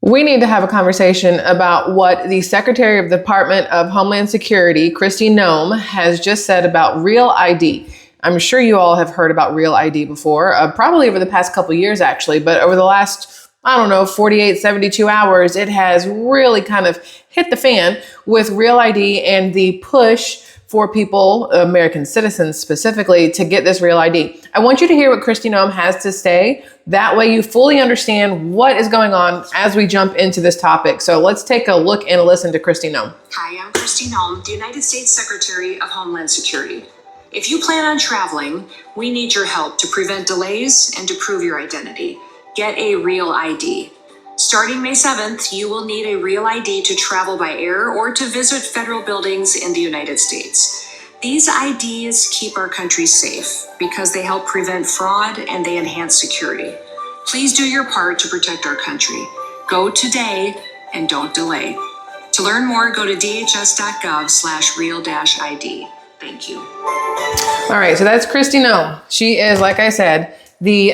We need to have a conversation about what the Secretary of the Department of Homeland Security, Kristi Noem, has just said about Real ID. I'm sure you all have heard about Real ID before, probably over the past couple years, actually, but over the last, 48, 72 hours, it has really kind of hit the fan with Real ID and the push for people, American citizens specifically, to get this Real ID. I want you to hear what Kristi Noem has to say. That way you fully understand what is going on as we jump into this topic. So let's take a look and listen to Kristi Noem. Hi, I'm Kristi Noem, the United States Secretary of Homeland Security. If you plan on traveling, we need your help to prevent delays and to prove your identity. Get a Real ID. Starting May 7th, you will need a Real ID to travel by air or to visit federal buildings in the United States. These IDs keep our country safe because they help prevent fraud and they enhance security. Please do your part to protect our country. Go today and don't delay. To learn more, go to dhs.gov/real-ID. Thank you. All right, so that's Kristi Noem. She is, like I said, she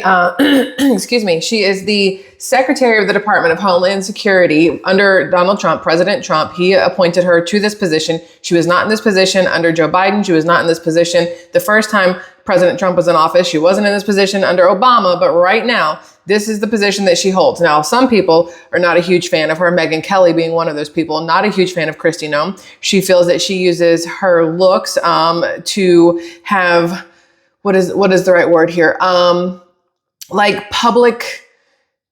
is the Secretary of the Department of Homeland Security under Donald Trump, President Trump. He appointed her to this position. She was not in this position under Joe Biden. She was not in this position the first time President Trump was in office. She wasn't in this position under Obama, but right now, this is the position that she holds. Now, some people are not a huge fan of her, Megyn Kelly being one of those people, not a huge fan of Kristi Noem. She feels that she uses her looks to have, what is the right word here? Like public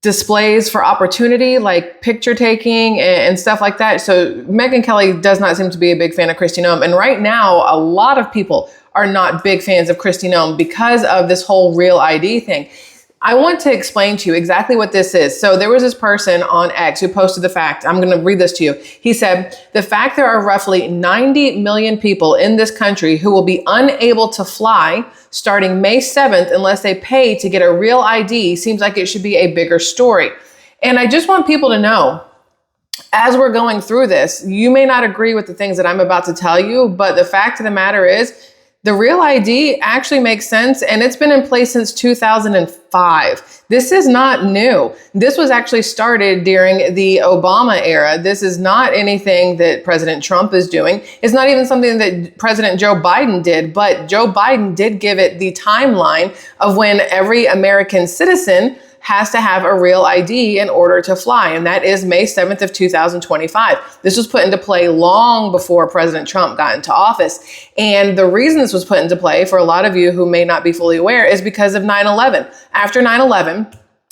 displays for opportunity, like picture taking and stuff like that. So Megyn Kelly does not seem to be a big fan of Kristi Noem. And right now, a lot of people are not big fans of Kristi Noem because of this whole Real ID thing. I want to explain to you exactly what this is. So there was this person on X who posted the fact. I'm going to read this to you. He said, the fact there are roughly 90 million people in this country who will be unable to fly starting May 7th unless they pay to get a Real ID seems like it should be a bigger story. And I just want people to know, as we're going through this, you may not agree with the things that I'm about to tell you, but the fact of the matter is, the Real ID actually makes sense, and it's been in place since 2005. This is not new. This was actually started during the Obama era. This is not anything that President Trump is doing. It's not even something that President Joe Biden did, but Joe Biden did give it the timeline of when every American citizen has to have a Real ID in order to fly. And that is May 7th of 2025. This was put into play long before President Trump got into office. And the reason this was put into play, for a lot of you who may not be fully aware, is because of 9/11. After 9/11,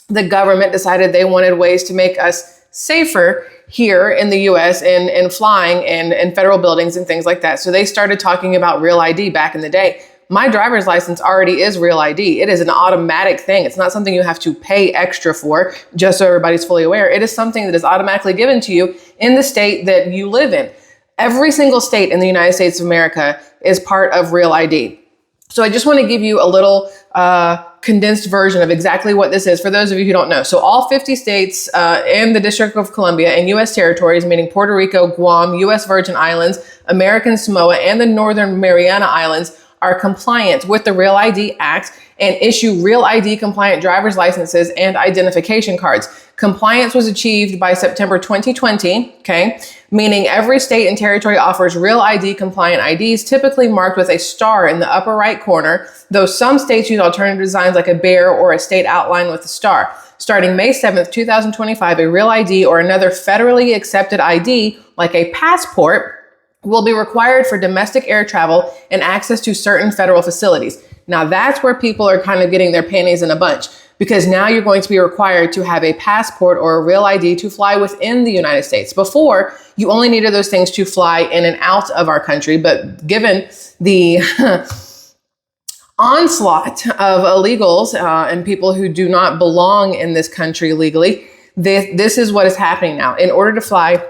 the government decided they wanted ways to make us safer here in the US and flying and federal buildings and things like that. So they started talking about Real ID back in the day. My driver's license already is Real ID. It is an automatic thing. It's not something you have to pay extra for, just so everybody's fully aware. It is something that is automatically given to you in the state that you live in. Every single state in the United States of America is part of Real ID. So I just want to give you a little condensed version of exactly what this is for those of you who don't know. So all 50 states and the District of Columbia and U.S. territories, meaning Puerto Rico, Guam, U.S. Virgin Islands, American Samoa, and the Northern Mariana Islands are compliant with the Real ID Act and issue Real ID compliant driver's licenses and identification cards. Compliance was achieved by September 2020, okay? Meaning every state and territory offers Real ID compliant IDs, typically marked with a star in the upper right corner, though some states use alternative designs like a bear or a state outline with a star. Starting May 7th, 2025, a Real ID or another federally accepted ID, like a passport, will be required for domestic air travel and access to certain federal facilities. Now that's where people are kind of getting their panties in a bunch, because now you're going to be required to have a passport or a Real ID to fly within the United States. Before, you only needed those things to fly in and out of our country, but given the onslaught of illegals and people who do not belong in this country legally, this is what is happening now. In order to fly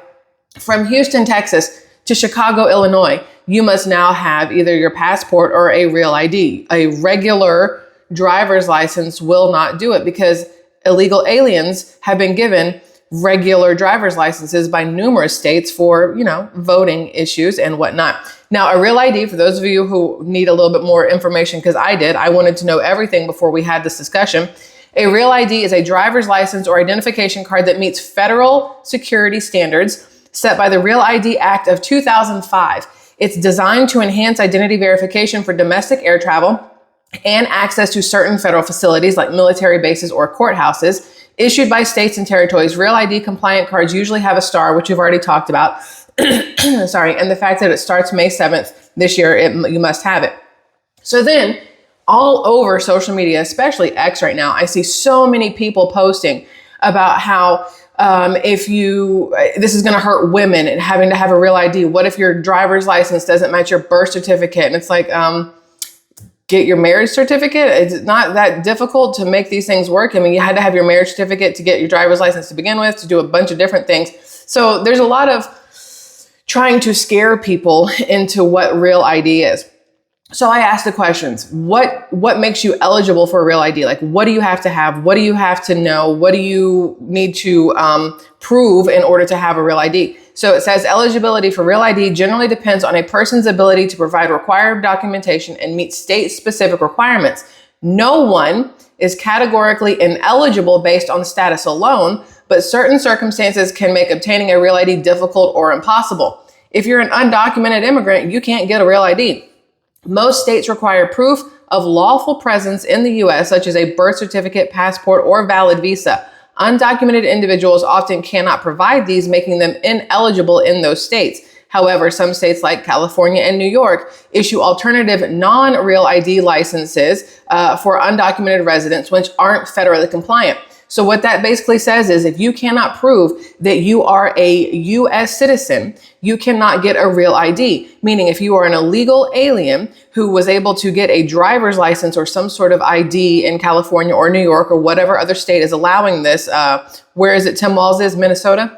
from Houston, Texas, to Chicago, Illinois, you must now have either your passport or a Real ID. A regular driver's license will not do it because illegal aliens have been given regular driver's licenses by numerous states for, voting issues and whatnot. Now, a Real ID, for those of you who need a little bit more information, because I wanted to know everything before we had this discussion. A real ID is a driver's license or identification card that meets federal security standards set by the Real ID Act of 2005. It's designed to enhance identity verification for domestic air travel and access to certain federal facilities like military bases or courthouses. Issued by states and territories, Real ID compliant cards usually have a star, which you've already talked about. Sorry, and the fact that it starts May 7th this year, you must have it. So then, all over social media, especially X right now, I see so many people posting about how this is going to hurt women and having to have a real ID. What if your driver's license doesn't match your birth certificate? And it's like, get your marriage certificate. It's not that difficult to make these things work. I mean, you had to have your marriage certificate to get your driver's license to begin with, to do a bunch of different things. So there's a lot of trying to scare people into what real ID is. So I asked the questions, what makes you eligible for a real ID? Like, what do you have to have? What do you have to know? What do you need to prove in order to have a real ID? So it says eligibility for real ID generally depends on a person's ability to provide required documentation and meet state-specific requirements. No one is categorically ineligible based on status alone, but certain circumstances can make obtaining a real ID difficult or impossible. If you're an undocumented immigrant, you can't get a real ID. Most states require proof of lawful presence in the U.S., such as a birth certificate, passport, or valid visa. Undocumented individuals often cannot provide these, making them ineligible in those states. However, some states like California and New York issue alternative non-real ID licenses for undocumented residents, which aren't federally compliant. So what that basically says is if you cannot prove that you are a U.S. citizen, you cannot get a real ID. Meaning if you are an illegal alien who was able to get a driver's license or some sort of ID in California or New York or whatever other state is allowing this, where is it Tim Walz is, Minnesota?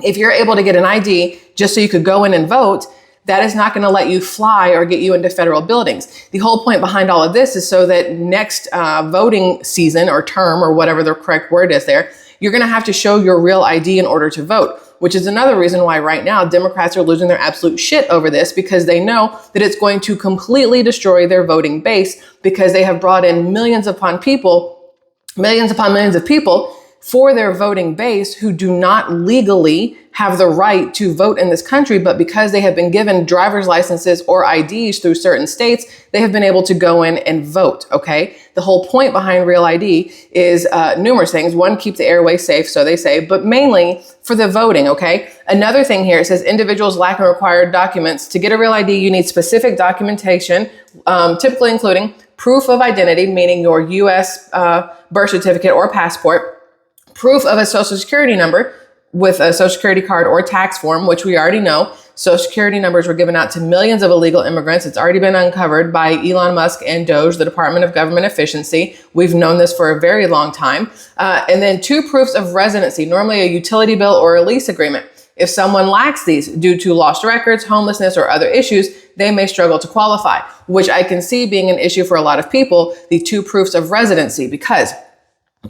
If you're able to get an ID just so you could go in and vote, that is not going to let you fly or get you into federal buildings. The whole point behind all of this is so that next voting season or term or whatever the correct word is there, you're going to have to show your real ID in order to vote, which is another reason why right now Democrats are losing their absolute shit over this, because they know that it's going to completely destroy their voting base, because they have brought in millions upon millions of people for their voting base who do not legally have the right to vote in this country, but because they have been given driver's licenses or IDs through certain states, they have been able to go in and vote, okay? The whole point behind Real ID is numerous things. One, keep the airways safe, so they say, but mainly for the voting, okay? Another thing here, it says individuals lacking required documents. To get a Real ID, you need specific documentation, typically including proof of identity, meaning your U.S. Birth certificate or passport, proof of a social security number with a social security card or tax form, which we already know. Social security numbers were given out to millions of illegal immigrants. It's already been uncovered by Elon Musk and DOJ, the Department of Government Efficiency. We've known this for a very long time. And then 2 proofs of residency, normally a utility bill or a lease agreement. If someone lacks these due to lost records, homelessness, or other issues, they may struggle to qualify, which I can see being an issue for a lot of people, the 2 proofs of residency, because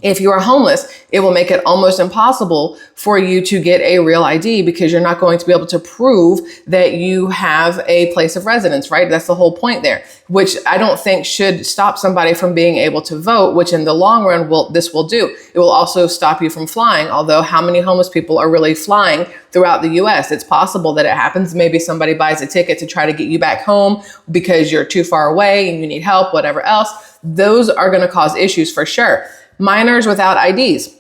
if you are homeless, it will make it almost impossible for you to get a real ID, because you're not going to be able to prove that you have a place of residence, right? That's the whole point there, which I don't think should stop somebody from being able to vote, which in the long run this will do. It will also stop you from flying, although how many homeless people are really flying throughout the US? It's possible that it happens. Maybe somebody buys a ticket to try to get you back home because you're too far away and you need help, whatever else. Those are going to cause issues for sure. Minors without IDs.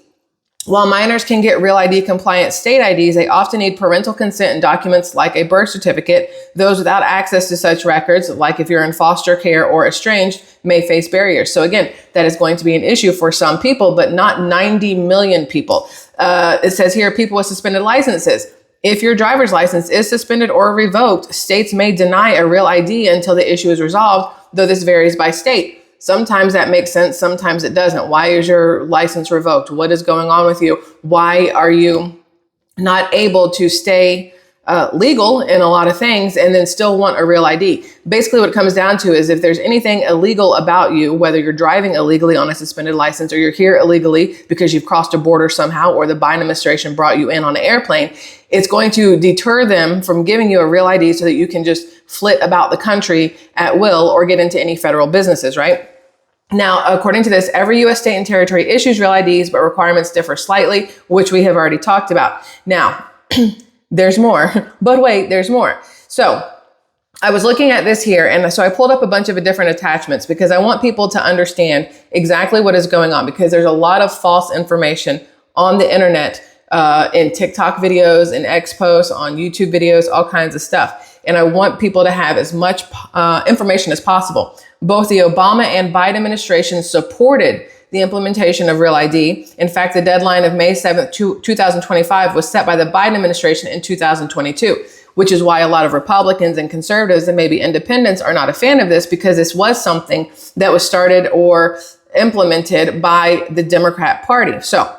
While minors can get real ID compliant state IDs, they often need parental consent and documents like a birth certificate. Those without access to such records, like if you're in foster care or estranged, may face barriers. So again, that is going to be an issue for some people, but not 90 million people. It says here, people with suspended licenses. If your driver's license is suspended or revoked, states may deny a real ID until the issue is resolved, though this varies by state. Sometimes that makes sense. Sometimes it doesn't. Why is your license revoked? What is going on with you? Why are you not able to stay legal in a lot of things and then still want a real ID? Basically what it comes down to is if there's anything illegal about you, whether you're driving illegally on a suspended license or you're here illegally because you've crossed a border somehow, or the Biden administration brought you in on an airplane, it's going to deter them from giving you a real ID so that you can just flit about the country at will or get into any federal businesses, right? Now, according to this, every U.S. state and territory issues real IDs, but requirements differ slightly, which we have already talked about. Now, there's more, but wait, there's more. So I was looking at this here, and so I pulled up a bunch of different attachments because I want people to understand exactly what is going on, because there's a lot of false information on the internet, in TikTok videos, in X posts, on YouTube videos, all kinds of stuff. And I want people to have as much information as possible. Both the Obama and Biden administrations supported the implementation of Real ID. In fact, the deadline of May 7th, 2025 was set by the Biden administration in 2022, which is why a lot of Republicans and conservatives and maybe independents are not a fan of this, because this was something that was started or implemented by the Democrat Party. So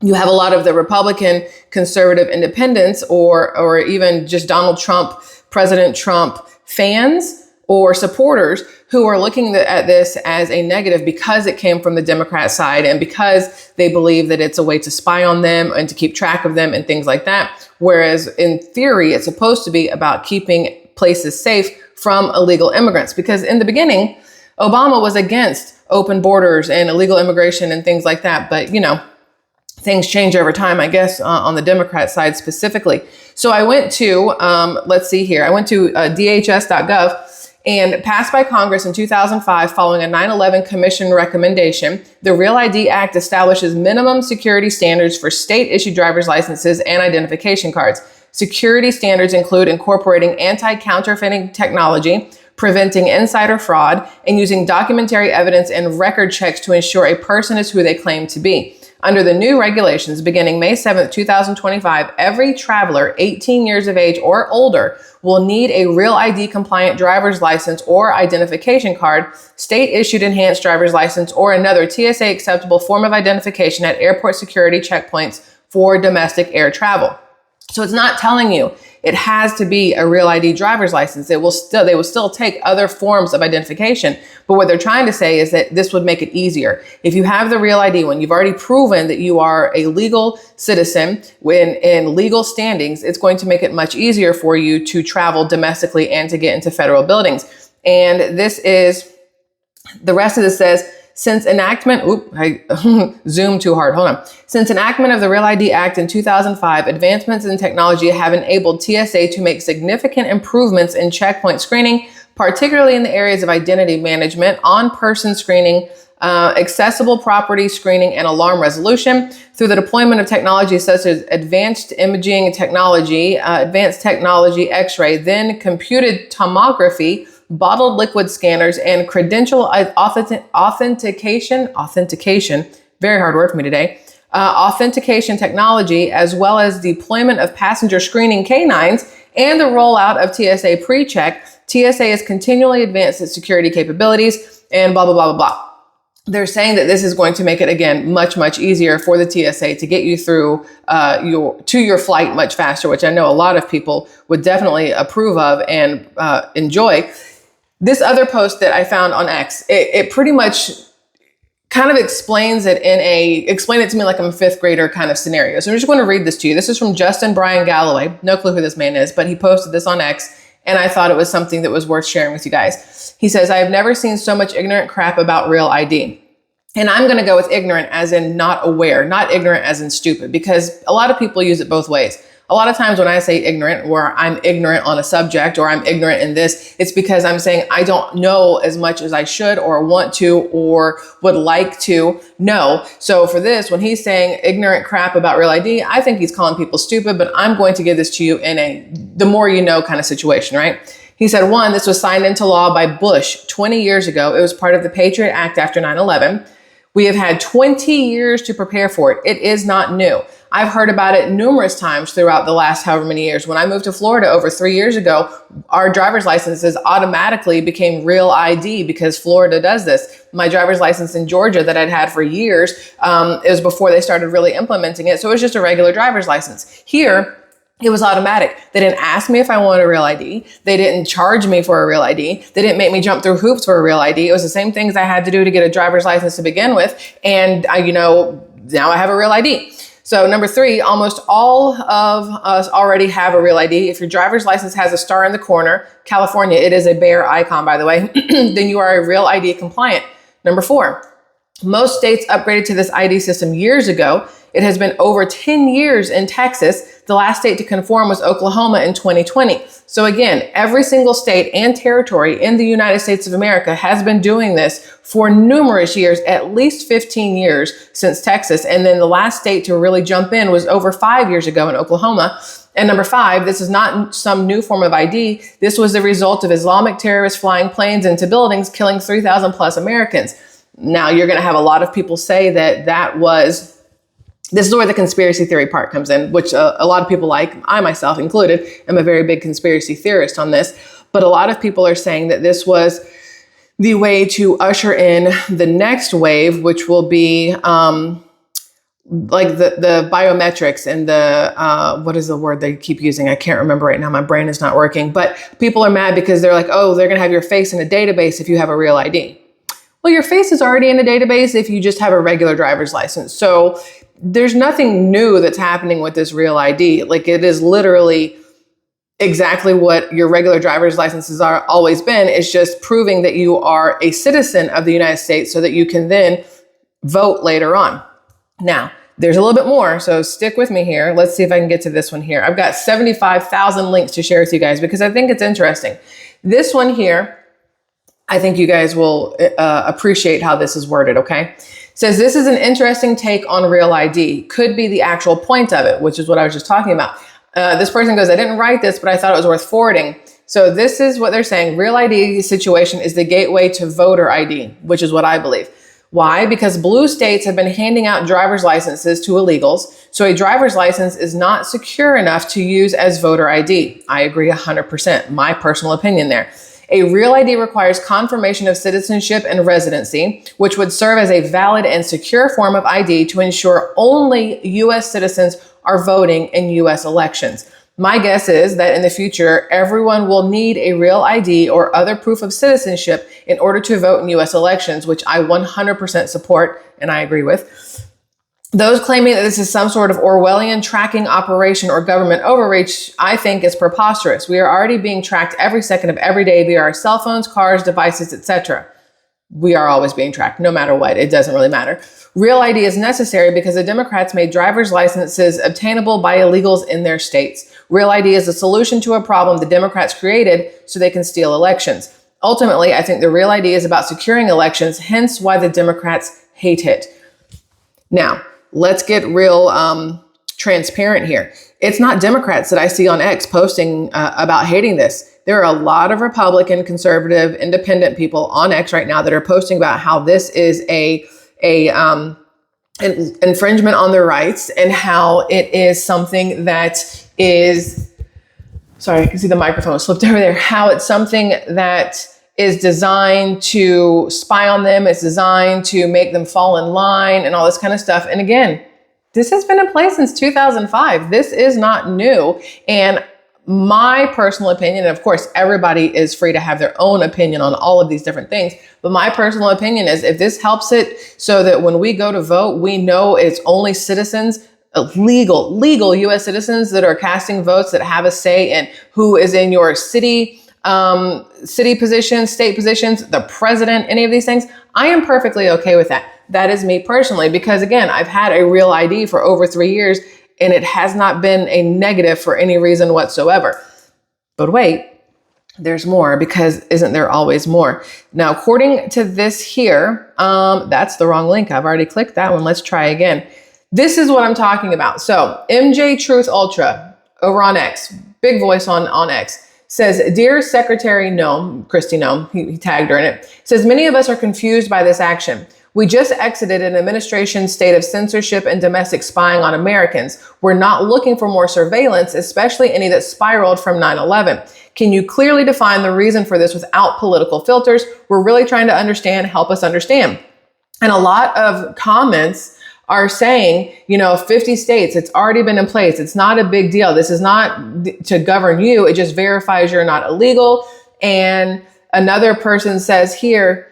you have a lot of the Republican, conservative independents, or even just Donald Trump, President Trump fans or supporters who are looking at this as a negative because it came from the Democrat side and because they believe that it's a way to spy on them and to keep track of them and things like that. Whereas in theory, it's supposed to be about keeping places safe from illegal immigrants, because in the beginning, Obama was against open borders and illegal immigration and things like that. But, you know, things change over time, I guess, on the Democrat side specifically. So I went to, let's see here, I went to DHS.gov. And passed by Congress in 2005 following a 9/11 Commission recommendation, the Real ID Act establishes minimum security standards for state-issued driver's licenses and identification cards. Security standards include incorporating anti-counterfeiting technology, preventing insider fraud, and using documentary evidence and record checks to ensure a person is who they claim to be. Under the new regulations, beginning May 7th, 2025, every traveler 18 years of age or older will need a Real ID compliant driver's license or identification card, state-issued enhanced driver's license, or another TSA acceptable form of identification at airport security checkpoints for domestic air travel. So it's not telling you it has to be a Real ID driver's license. They will still take other forms of identification. But what they're trying to say is that this would make it easier. If you have the Real ID, when you've already proven that you are a legal citizen in legal standings, it's going to make it much easier for you to travel domestically and to get into federal buildings. And this is, the rest of this says, since enactment, I zoomed too hard, hold on. Since enactment of the Real ID Act in 2005, advancements in technology have enabled TSA to make significant improvements in checkpoint screening, particularly in the areas of identity management, on-person screening, accessible property screening, and alarm resolution. Through the deployment of technology such as advanced imaging technology, advanced technology X-ray, then computed tomography, bottled liquid scanners, and credential authentication, very hard word for me today, authentication technology, as well as deployment of passenger screening canines and the rollout of TSA PreCheck, TSA has continually advanced its security capabilities and blah, blah, blah, blah, blah. They're saying that this is going to make it, again, much, much easier for the TSA to get you through your flight much faster, which I know a lot of people would definitely approve of and enjoy. This other post that I found on X, it pretty much kind of explains it explain it to me like I'm a fifth grader kind of scenario. So I'm just going to read this to you. This is from Justin Brian Galloway. No clue who this man is, but he posted this on X, and I thought it was something that was worth sharing with you guys. He says, I have never seen so much ignorant crap about Real ID. And I'm going to go with ignorant as in not aware, not ignorant as in stupid, because a lot of people use it both ways. A lot of times when I say ignorant, or I'm ignorant on a subject, or I'm ignorant in this, it's because I'm saying I don't know as much as I should or want to or would like to know. So for this, when he's saying ignorant crap about Real ID, I think he's calling people stupid, but I'm going to give this to you in a the more you know kind of situation, right? He said, one, this was signed into law by Bush 20 years ago. It was part of the Patriot Act after 9/11. We have had 20 years to prepare for it. It is not new. I've heard about it numerous times throughout the last however many years. When I moved to Florida over 3 years ago, our driver's licenses automatically became Real ID because Florida does this. My driver's license in Georgia that I'd had for years, it was before they started really implementing it. So it was just a regular driver's license. Here, it was automatic. They didn't ask me if I wanted a Real ID. They didn't charge me for a Real ID. They didn't make me jump through hoops for a Real ID. It was the same things I had to do to get a driver's license to begin with. And now I have a Real ID. So number three, almost all of us already have a Real ID. If your driver's license has a star in the corner, California, it is a bear icon, by the way, then you are a Real ID compliant. Number 4, most states upgraded to this ID system years ago. It has been over 10 years in Texas. The last state to conform was Oklahoma in 2020. So again, every single state and territory in the United States of America has been doing this for numerous years, at least 15 years since Texas. And then the last state to really jump in was over 5 years ago in Oklahoma. And number 5, this is not some new form of ID. This was the result of Islamic terrorists flying planes into buildings, killing 3,000 plus Americans. Now, you're going to have a lot of people say this is where the conspiracy theory part comes in, which a lot of people like, I myself included, am a very big conspiracy theorist on this. But a lot of people are saying that this was the way to usher in the next wave, which will be like the biometrics and the, what is the word they keep using? I can't remember right now. My brain is not working. But people are mad because they're like, oh, they're going to have your face in a database if you have a real ID. Well, your face is already in a database if you just have a regular driver's license. So there's nothing new that's happening with this real ID. Like, it is literally exactly what your regular driver's licenses are always been. It's just proving that you are a citizen of the United States so that you can then vote later on. Now, there's a little bit more, so stick with me here. Let's see if I can get to this one here. I've got 75,000 links to share with you guys because I think it's interesting. This one here, I think you guys will appreciate how this is worded, okay? It says, this is an interesting take on real ID. Could be the actual point of it, which is what I was just talking about. This person goes, I didn't write this, but I thought it was worth forwarding. So this is what they're saying. Real ID situation is the gateway to voter ID, which is what I believe. Why? Because blue states have been handing out driver's licenses to illegals. So a driver's license is not secure enough to use as voter ID. I agree 100%. My personal opinion there. A real ID requires confirmation of citizenship and residency, which would serve as a valid and secure form of ID to ensure only U.S. citizens are voting in U.S. elections. My guess is that in the future, everyone will need a real ID or other proof of citizenship in order to vote in U.S. elections, which I 100% support and I agree with. Those claiming that this is some sort of Orwellian tracking operation or government overreach, I think is preposterous. We are already being tracked every second of every day via our cell phones, cars, devices, etc. We are always being tracked, no matter what. It doesn't really matter. Real ID is necessary because the Democrats made driver's licenses obtainable by illegals in their states. Real ID is a solution to a problem the Democrats created so they can steal elections. Ultimately, I think the Real ID is about securing elections, hence why the Democrats hate it. Now, let's get real transparent here. It's not Democrats that I see on X posting about hating this. There are a lot of Republican, conservative, independent people on X right now that are posting about how this is an infringement on their rights and how it is something that is, sorry, I can see the microphone slipped over there, how it's something that is designed to spy on them. It's designed to make them fall in line and all this kind of stuff. And again, this has been in place since 2005. This is not new. And my personal opinion, and of course, everybody is free to have their own opinion on all of these different things. But my personal opinion is if this helps it so that when we go to vote, we know it's only citizens, legal U.S. citizens that are casting votes that have a say in who is in your city positions, state positions, the president, any of these things, I am perfectly okay with that. That is me personally, because again, I've had a real ID for over 3 years and it has not been a negative for any reason whatsoever. But wait, there's more, because isn't there always more? Now, according to this here, that's the wrong link. I've already clicked that one. Let's try again. This is what I'm talking about. So MJ Truth Ultra over on X, big voice on X. Says, Dear Secretary Noem, Kristi Noem, he tagged her in it, says, many of us are confused by this action. We just exited an administration state of censorship and domestic spying on Americans. We're not looking for more surveillance, especially any that spiraled from 9/11. Can you clearly define the reason for this without political filters? We're really trying to understand. Help us understand. And a lot of comments are saying, 50 states, it's already been in place. It's not a big deal. This is not to govern you. It just verifies you're not illegal. And another person says here,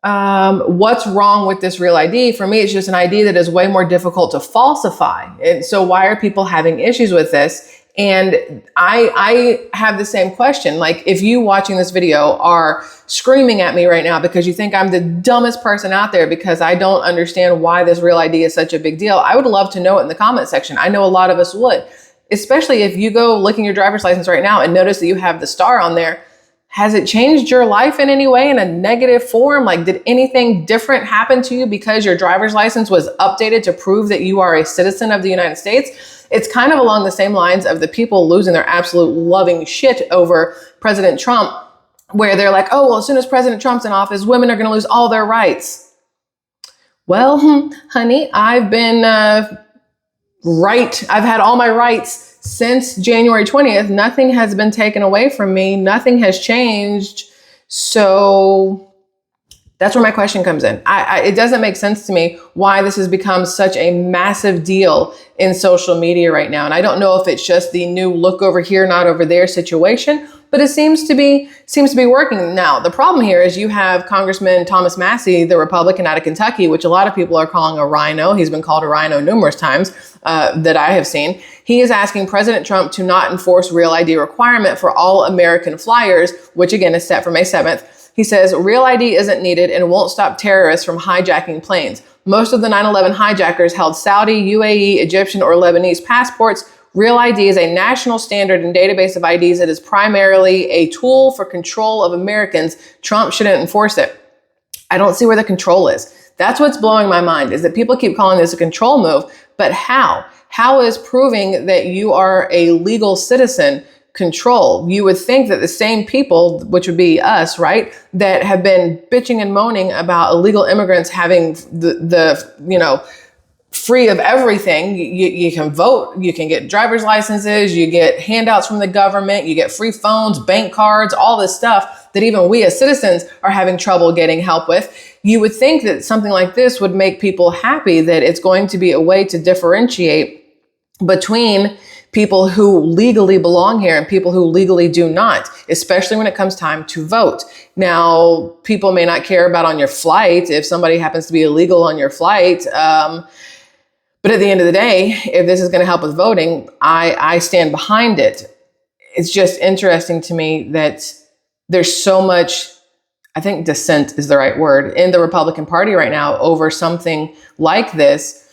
what's wrong with this real ID? For me, it's just an ID that is way more difficult to falsify. And so why are people having issues with this? And I have the same question. Like, if you watching this video are screaming at me right now because you think I'm the dumbest person out there because I don't understand why this Real ID is such a big deal, I would love to know it in the comment section. I know a lot of us would, especially if you go look in your driver's license right now and notice that you have the star on there. Has it changed your life in any way in a negative form? Like, did anything different happen to you because your driver's license was updated to prove that you are a citizen of the United States? It's kind of along the same lines of the people losing their absolute loving shit over President Trump, where they're like, oh, well, as soon as President Trump's in office, women are going to lose all their rights. Well, honey, I've been right. I've had all my rights since January 20th. Nothing has been taken away from me. Nothing has changed. So that's where my question comes in. It doesn't make sense to me why this has become such a massive deal in social media right now. And I don't know if it's just the new look over here, not over there situation, but it seems to be working. Now, the problem here is you have Congressman Thomas Massie, the Republican out of Kentucky, which a lot of people are calling a rhino. He's been called a rhino numerous times that I have seen. He is asking President Trump to not enforce Real ID requirement for all American flyers, which again is set for May 7th. He says Real ID isn't needed and won't stop terrorists from hijacking planes. Most of the 9/11 hijackers held Saudi, UAE, Egyptian, or Lebanese passports. Real ID is a national standard and database of IDs that is primarily a tool for control of Americans. Trump shouldn't enforce it. I don't see where the control is. That's what's blowing my mind, is that people keep calling this a control move, but how? How is proving that you are a legal citizen control? You would think that the same people, which would be us, right, that have been bitching and moaning about illegal immigrants having the free of everything. You can vote, you can get driver's licenses, you get handouts from the government, you get free phones, bank cards, all this stuff that even we as citizens are having trouble getting help with. You would think that something like this would make people happy, that it's going to be a way to differentiate between people who legally belong here and people who legally do not, especially when it comes time to vote. Now, people may not care about on your flight if somebody happens to be illegal on your flight. But at the end of the day, if this is going to help with voting, I stand behind it. It's just interesting to me that there's so much, I think dissent is the right word, in the Republican Party right now over something like this,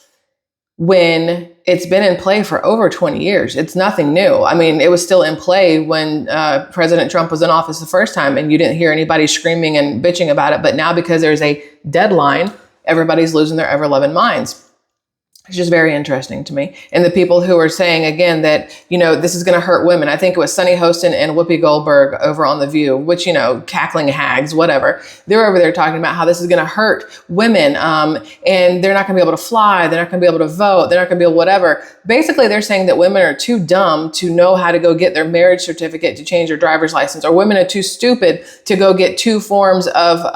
when it's been in play for over 20 years. It's nothing new. I mean, it was still in play when President Trump was in office the first time, and you didn't hear anybody screaming and bitching about it. But now, because there's a deadline, everybody's losing their ever-loving minds. It's just very interesting to me. And the people who are saying, again, that, this is going to hurt women. I think it was Sunny Hostin and Whoopi Goldberg over on The View, which, cackling hags, whatever. They're over there talking about how this is going to hurt women. And they're not going to be able to fly. They're not going to be able to vote. They're not going to be able whatever. Basically, they're saying that women are too dumb to know how to go get their marriage certificate to change their driver's license, or women are too stupid to go get 2 forms of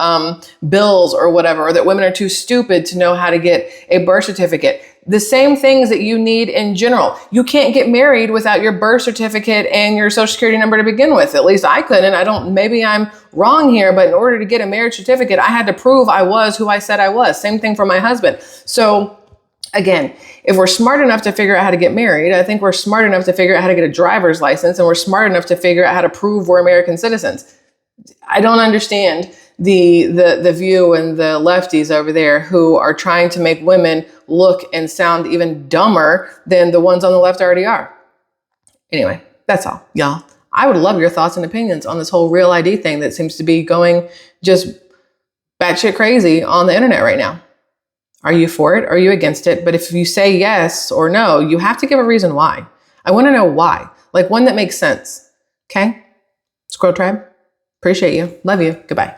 bills or whatever, or that women are too stupid to know how to get a birth certificate. The same things that you need in general. You can't get married without your birth certificate and your social security number to begin with. At least I couldn't. Maybe I'm wrong here, but in order to get a marriage certificate, I had to prove I was who I said I was. Same thing for my husband. So again, if we're smart enough to figure out how to get married, I think we're smart enough to figure out how to get a driver's license, and we're smart enough to figure out how to prove we're American citizens. I don't understand the View and the lefties over there who are trying to make women look and sound even dumber than the ones on the left already are. Anyway, that's all, y'all. I would love your thoughts and opinions on this whole Real ID thing that seems to be going just batshit crazy on the internet right now. Are you for it? Are you against it? But if you say yes or no, you have to give a reason why. I want to know why, like one that makes sense. Okay? SquirrelTribe, appreciate you. Love you. Goodbye.